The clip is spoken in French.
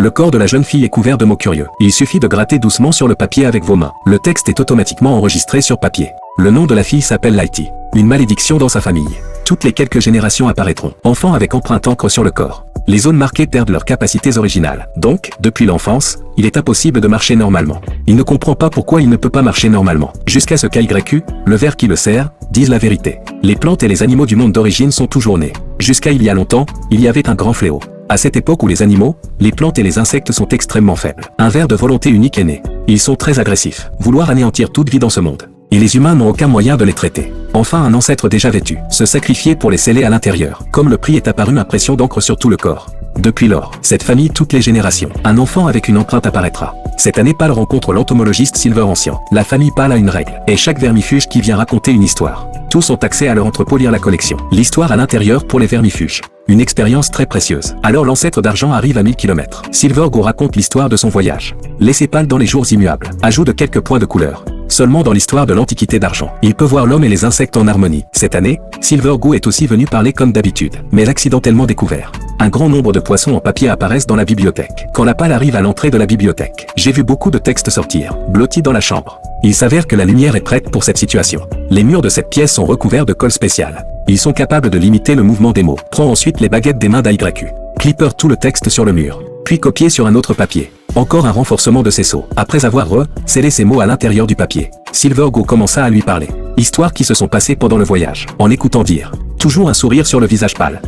Le corps de la jeune fille est couvert de mots curieux. Il suffit de gratter doucement sur le papier avec vos mains. Le texte est automatiquement enregistré sur papier. Le nom de la fille s'appelle Lighty. Une malédiction dans sa famille. Toutes les quelques générations apparaîtront. Enfant avec empreinte encre sur le corps. Les zones marquées perdent leurs capacités originales. Donc, depuis l'enfance, il est impossible de marcher normalement. Il ne comprend pas pourquoi il ne peut pas marcher normalement. Jusqu'à ce qu'YQ, le ver qui le sert, dise la vérité. Les plantes et les animaux du monde d'origine sont toujours nés. Jusqu'à il y a longtemps, il y avait un grand fléau. À cette époque où les animaux, les plantes et les insectes sont extrêmement faibles. Un ver de volonté unique est né. Ils sont très agressifs. Vouloir anéantir toute vie dans ce monde. Et les humains n'ont aucun moyen de les traiter. Enfin un ancêtre déjà vêtu, se sacrifier pour les sceller à l'intérieur. Comme le prix est apparu, impression d'encre sur tout le corps. Depuis lors, cette famille toutes les générations, un enfant avec une empreinte apparaîtra. Cette année Pâle rencontre l'entomologiste Silver Ancien. La famille Pâle a une règle, et chaque vermifuge qui vient raconter une histoire. Tous ont accès à leur entrepôt lire la collection. L'histoire à l'intérieur pour les vermifuges. Une expérience très précieuse. Alors l'ancêtre d'argent arrive à 1000 km. Silver Go raconte l'histoire de son voyage. Laissez Pâle dans les jours immuables. Ajout de quelques points de couleur. Seulement dans l'histoire de l'Antiquité d'argent. Il peut voir l'homme et les insectes en harmonie. Cette année, Silver Go est aussi venu parler comme d'habitude, mais accidentellement découvert. Un grand nombre de poissons en papier apparaissent dans la bibliothèque. Quand la Pâle arrive à l'entrée de la bibliothèque, j'ai vu beaucoup de textes sortir, blottis dans la chambre. Il s'avère que la lumière est prête pour cette situation. Les murs de cette pièce sont recouverts de colle spéciale. Ils sont capables de limiter le mouvement des mots. Prends ensuite les baguettes des mains d'YQ. Clipper tout le texte sur le mur, puis copier sur un autre papier. Encore un renforcement de ses sceaux. Après avoir scellé ces mots à l'intérieur du papier, Silver Go commença à lui parler. Histoires qui se sont passées pendant le voyage. En l'écoutant dire, toujours un sourire sur le visage pâle.